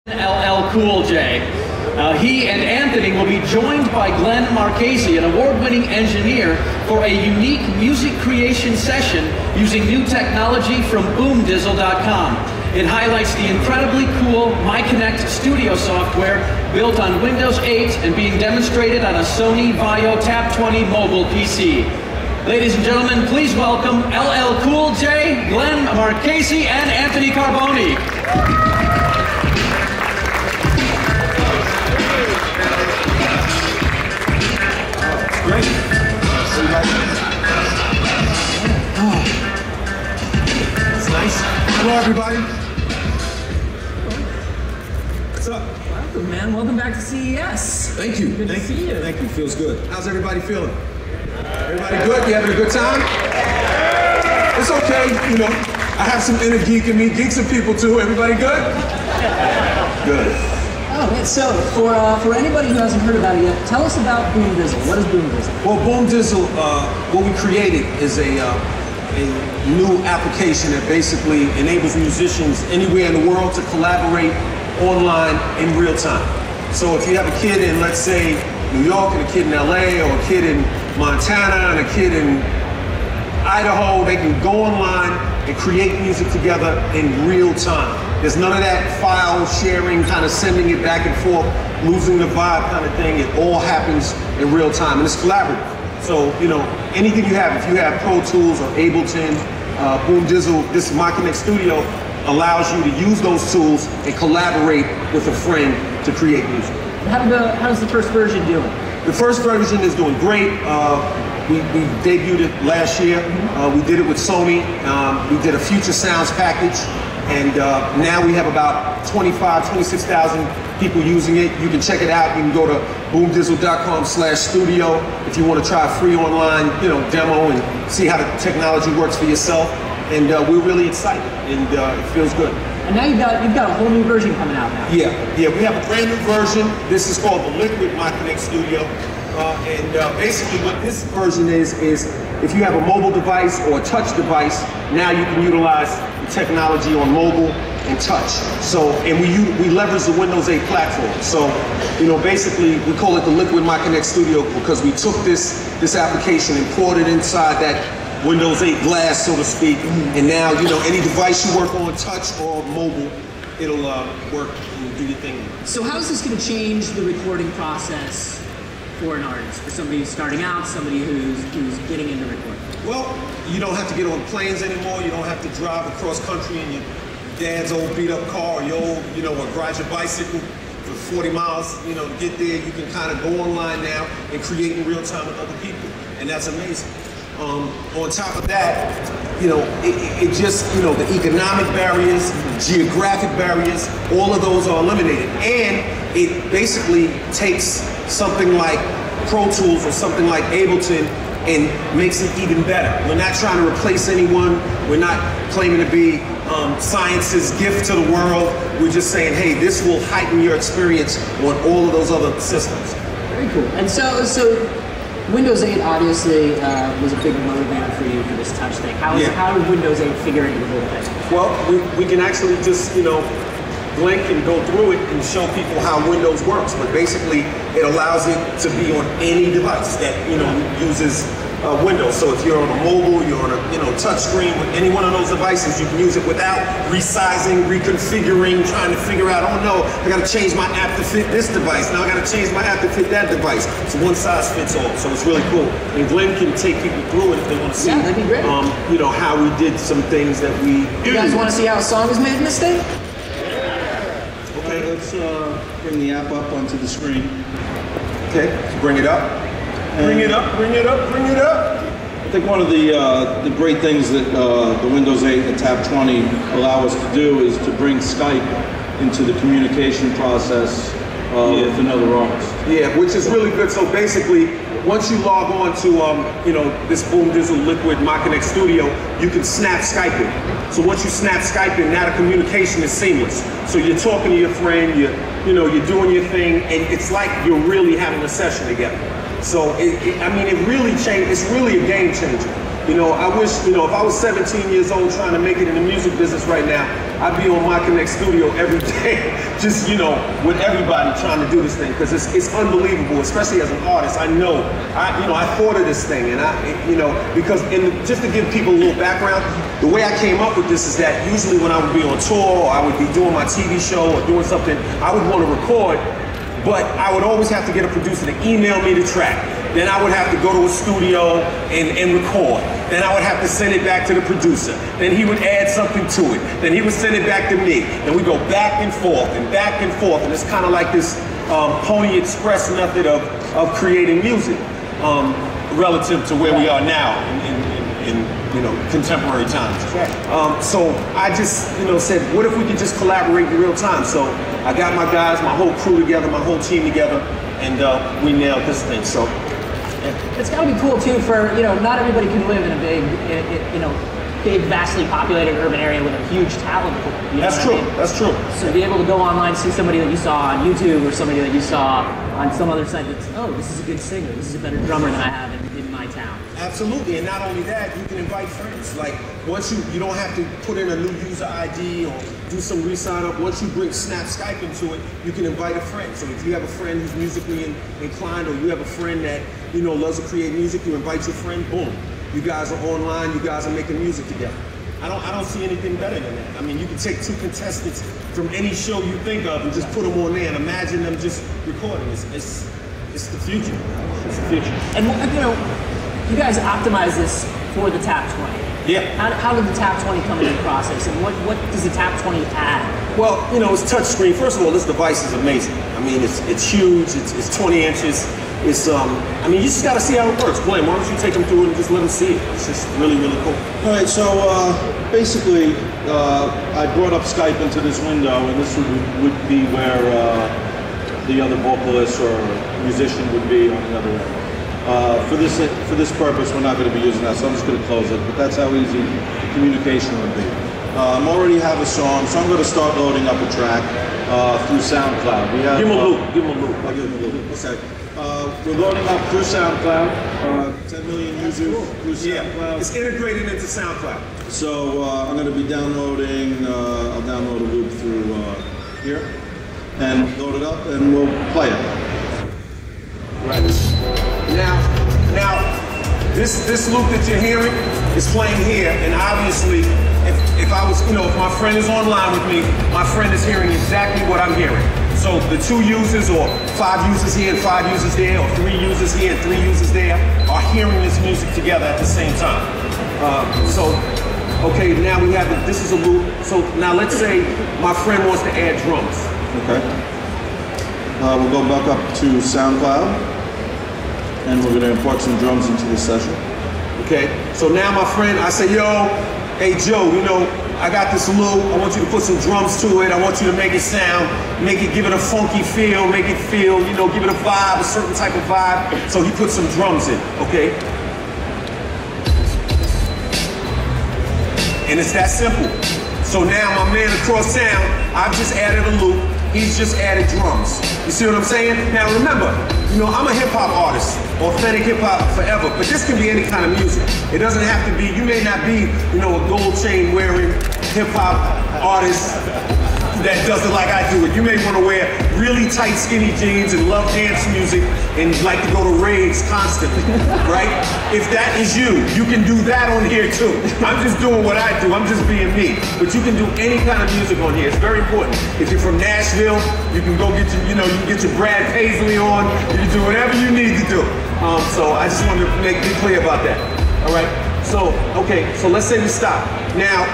LL Cool J. He and Anthony will be joined by Glenn Marchese, an award-winning engineer, for a unique music creation session using new technology from Boomdizzle.com. It highlights the incredibly cool MyConnect studio software built on Windows 8 and being demonstrated on a Sony Vaio Tab 20 mobile PC. Ladies and gentlemen, please welcome LL Cool J, Glenn Marchese, and Anthony Carboni. Great. Oh. That's nice. Hello, everybody. What's up? Welcome, man. Welcome back to CES. Thank you. Good to see you. Thank you. Feels good. How's everybody feeling? Everybody good? You having a good time? It's okay. You know, I have some inner geek in me. Geeks and people too. Everybody good? Good. Oh, man. So, for anybody who hasn't heard about it yet, tell us about Boomdizzle. What is Boomdizzle? Well, Boomdizzle, what we created is a new application that basically enables musicians anywhere in the world to collaborate online in real time. So if you have a kid in, let's say, New York, and a kid in LA, or a kid in Montana, and a kid in Idaho, they can go online and create music together in real time. There's none of that file sharing, kind of sending it back and forth, losing the vibe kind of thing. It all happens in real time, and it's collaborative. So, you know, anything you have, if you have Pro Tools or Ableton, Boomdizzle, this MyConnect Studio allows you to use those tools and collaborate with a friend to create music. How's the first version doing? The first version is doing great. We debuted it last year. We did it with Sony. We did a Future Sounds package. And now we have about 26,000 people using it. You can check it out. You can go to boomdizzle.com/studio if you want to try a free online, demo and see how the technology works for yourself. And we're really excited, and it feels good. And now you've got a whole new version coming out now. Yeah, we have a brand new version. This is called the Liquid MyConnect Studio. Basically what this version is if you have a mobile device or a touch device, now you can utilize the technology on mobile and touch. So, and we leverage the Windows 8 platform. So, basically we call it the Liquid MyConnect Studio because we took this application and poured it inside that Windows 8 glass, so to speak, and now, any device you work on, touch or mobile, it'll work and do your thing. So how is this going to change the recording process for an artist, for somebody who's starting out, somebody who's getting into recording? Well, you don't have to get on planes anymore. You don't have to drive across country in your dad's old beat up car or your old, or ride your bicycle for 40 miles, to get there. You can kind of go online now and create in real time with other people, and that's amazing. On top of that, it just, the economic barriers, geographic barriers, all of those are eliminated. And it basically takes something like Pro Tools or something like Ableton and makes it even better. We're not trying to replace anyone. We're not claiming to be science's gift to the world. We're just saying, hey, this will heighten your experience on all of those other systems. Very cool. And so Windows 8 obviously was a big motivator for you for this touch thing. How did Windows 8 figure into the whole thing? Well, we can actually just, blink and go through it and show people how Windows works. But basically, it allows it to be on any device that, uses Windows. So if you're on a mobile, you're on a touch screen with any one of those devices, you can use it without resizing, reconfiguring, trying to figure out, oh no, I gotta change my app to fit this device. Now I gotta change my app to fit that device. So one size fits all. So it's really cool. And Glenn can take people through it if they want to see, that'd be great. How we did some things that we do. You guys want to see how a song is made in this thing? Okay, let's bring the app up onto the screen. Okay, so bring it up. Bring it up, bring it up, bring it up. I think one of the great things that the Windows 8 and Tab 20 allow us to do is to bring Skype into the communication process with another artist. Yeah, which is really good. So basically, once you log on to this Boomdizzle Liquid MyConnect Studio, you can snap Skype in. So once you snap Skype in, now the communication is seamless. So you're talking to your friend, you're doing your thing, and it's like you're really having a session together. So it really changed. It's really a game changer. You know, I wish, you know, if I was 17 years old trying to make it in the music business right now, I'd be on My Connect Studio every day, just, you know, with everybody trying to do this thing, because it's unbelievable, especially as an artist. I know, I thought of this thing, and because just to give people a little background, the way I came up with this is that usually when I would be on tour, or I would be doing my TV show or doing something, I would want to record, but I would always have to get a producer to email me the track. Then I would have to go to a studio and record. Then I would have to send it back to the producer. Then he would add something to it. Then he would send it back to me. And we go back and forth and back and forth. And it's kind of like this Pony Express method of creating music relative to where we are now in contemporary times. So I just said, what if we could just collaborate in real time? So I got my guys, my whole crew together, my whole team together, and we nailed this thing. So. It's got to be cool too for, not everybody can live in a big, vastly populated urban area with a huge talent pool. That's true. That's true. So to be able to go online, see somebody that you saw on YouTube or somebody that you saw on some other site that's, oh, this is a good singer, this is a better drummer than I have in my town. Absolutely, and not only that, you can invite friends. Like, once you don't have to put in a new user ID or do some re-sign up. Once you snap Skype into it, you can invite a friend. So if you have a friend who's musically inclined, or you have a friend that loves to create music, you invite your friend, boom. You guys are online, you guys are making music together. I don't see anything better than that. I mean, you can take two contestants from any show you think of and just put them on there and imagine them just recording. It's the future. It's the future. And you guys optimize this for the Tap 20. Yeah. How did the Tap 20 come into the process, and what does the Tap 20 add? Well, it's touchscreen. First of all, this device is amazing. I mean, it's huge. It's 20 inches. It's you just got to see how it works. Glenn, why don't you take them through it and just let them see it? It's just really, really cool. All right. So basically, I brought up Skype into this window, and this would be where the other vocalist or musician would be on the other end. For this purpose, we're not going to be using that, so I'm just going to close it. But that's how easy communication would be. I already have a song, so I'm going to start loading up a track through SoundCloud. Give him a loop. Give him a loop. I'll give him a loop. Okay. We're loading up through SoundCloud. 10 million users through SoundCloud. Yeah, it's integrated into SoundCloud. So I'm going to be downloading. I'll download a loop through here and load it up, and we'll play it. Right. Now, this loop that you're hearing is playing here, and obviously, if I was, if my friend is online with me, my friend is hearing exactly what I'm hearing. So the 2 users, or 5 users here and 5 users there, or 3 users here and 3 users there, are hearing this music together at the same time. Okay, now we have this is a loop. So now let's say my friend wants to add drums. Okay. We'll go back up to SoundCloud, and we're going to import some drums into this session. Okay, so now my friend, I say, yo, hey Joe, I got this loop, I want you to put some drums to it, I want you to make it sound, give it a funky feel, make it feel, give it a vibe, a certain type of vibe. So he put some drums in, okay? And it's that simple. So now my man across town, I've just added a loop, he's just added drums. You see what I'm saying? Now remember, I'm a hip hop artist, authentic hip hop forever, but this can be any kind of music. It doesn't have to be, you may not be, a gold chain wearing hip hop artist that does it like I do it. You may want to wear really tight skinny jeans and love dance music and like to go to raves constantly, right? If that is you, you can do that on here too. I'm just doing what I do, I'm just being me. But you can do any kind of music on here, it's very important. If you're from Nashville, you can go get your, you can get your Brad Paisley on, you can do whatever you need to do. So I just wanted to be clear about that, all right? So, okay, so let's say we stop. Now,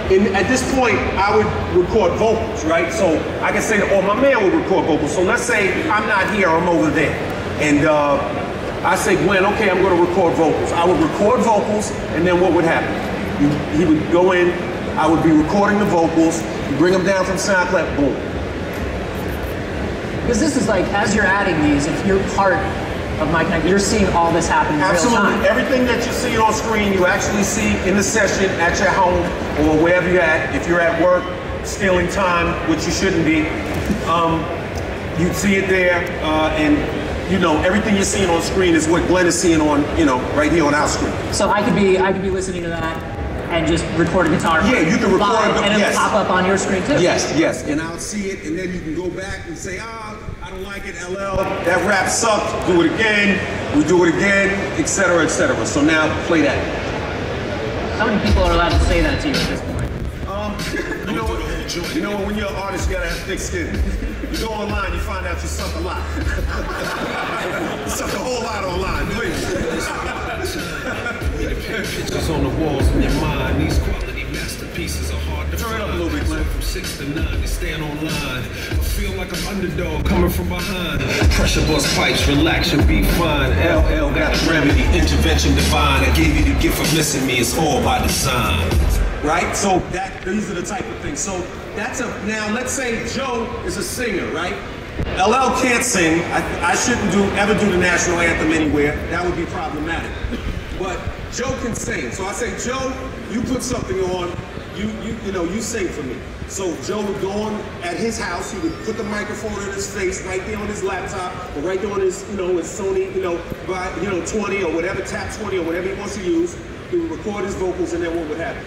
at this point, I would record vocals, right? So I can say, or my man would record vocals. So let's say I'm not here, I'm over there. And I say, Glenn, okay, I'm gonna record vocals. I would record vocals, and then what would happen? He would go in, I would be recording the vocals, you bring them down from SoundCloud, boom. Because this is like, as you're adding these, if you're part of My Connect, you're seeing all this happen in real time. Absolutely. Everything that you see on screen, you actually see in the session at your home or wherever you're at. If you're at work, stealing time, which you shouldn't be, you see it there. And you know, everything you're seeing on screen is what Glenn is seeing on, you know, right here on our screen. So I could be listening to that and just record a guitar. Yeah, you can record live, it, and it'll yes. pop up on your screen too. Yes, yes, and I'll see it, and then you can go back and say, I don't like it, LL, that rap sucked, do it again, we do it again, etc., etc. So now, play that. How many people are allowed to say that to you at this point? You know, when you're an artist, you gotta have thick skin. You go online, you find out you suck a lot. You suck a whole lot online, please. Pictures on the walls in your mind. These quality masterpieces are hard to Turn it find. up a little bit, Glenn. From 6 to 9, they stand online. I feel like an underdog coming from behind. Pressure bust pipes, relax, you'll be fine. LL got a remedy, intervention divine. I gave you the gift of missing me, it's all by design. Right? So these are the type of things. So now let's say Joe is a singer, right? LL can't sing. I shouldn't ever do the national anthem anywhere. That would be problematic. But Joe can sing. So I say, Joe, you put something on, you sing for me. So Joe would go on at his house, he would put the microphone in his face right there on his laptop, or right there on his, his Sony, 20 or whatever, tap 20 or whatever he wants to use. He would record his vocals, and then what would happen?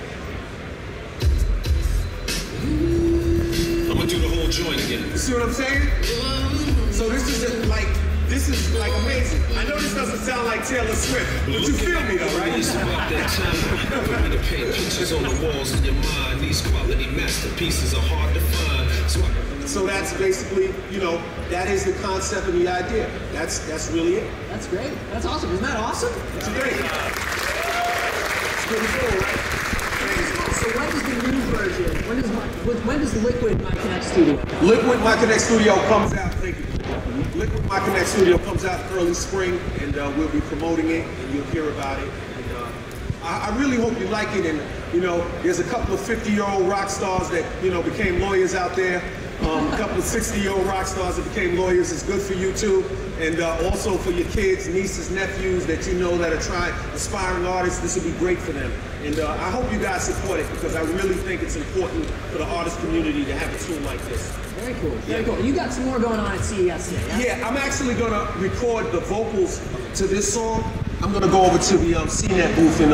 I'm gonna do the whole joint again. You see what I'm saying? So this is like amazing. I know this doesn't sound like Taylor Swift, but you feel me though, right? It's about that time. For me to paint pictures on the walls in your mind. These quality masterpieces are hard to find. So that's basically, that is the concept and the idea. That's really it. That's great. That's awesome. Isn't that awesome? It's great. It's pretty cool, right? So when does the new version, when does Liquid My Connect Studio? Liquid My Connect Studio comes out, thank you. Liquid My Connect Studio comes out early spring, and we'll be promoting it, and you'll hear about it. And I really hope you like it, and there's a couple of 50-year-old rock stars that, became lawyers out there. A couple of 60-year-old rock stars that became lawyers. It's good for you too, and also for your kids, nieces, nephews that that are aspiring artists. This will be great for them, and I hope you guys support it because I really think it's important for the artist community to have a tool like this. Very cool. Very cool. You got some more going on at CES today, yeah? Yeah, I'm actually gonna record the vocals to this song. I'm gonna go over to the CNET booth and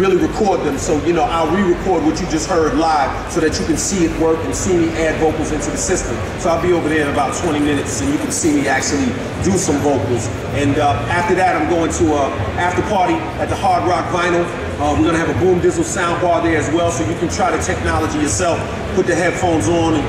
really record them. So I'll re-record what you just heard live so that you can see it work and see me add vocals into the system. So I'll be over there in about 20 minutes and you can see me actually do some vocals. And after that, I'm going to after party at the Hard Rock Vinyl. We're gonna have a Boomdizzle sound bar there as well, so you can try the technology yourself. Put the headphones on and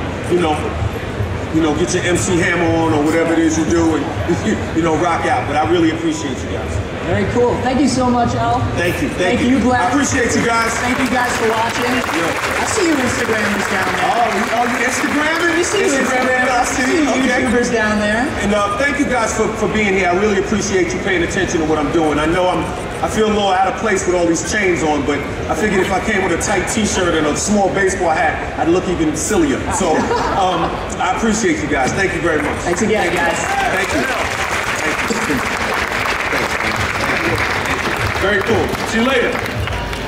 get your MC Hammer on or whatever it is you do and rock out. But I really appreciate you guys. Very cool. Thank you so much, Al. Thank you. Thank you, Glenn. I appreciate you guys. Thank you guys for watching. Yeah. I see you Instagrammers down there. Oh, you Instagramming? You see you Instagrammers. I see you. YouTubers down there. And thank you guys for being here. I really appreciate you paying attention to what I'm doing. I know I feel a little out of place with all these chains on, but I figured if I came with a tight t-shirt and a small baseball hat, I'd look even sillier. So I appreciate you guys. Thank you very much. Thanks again, guys. Thank you. Thank you. Very cool. See you later.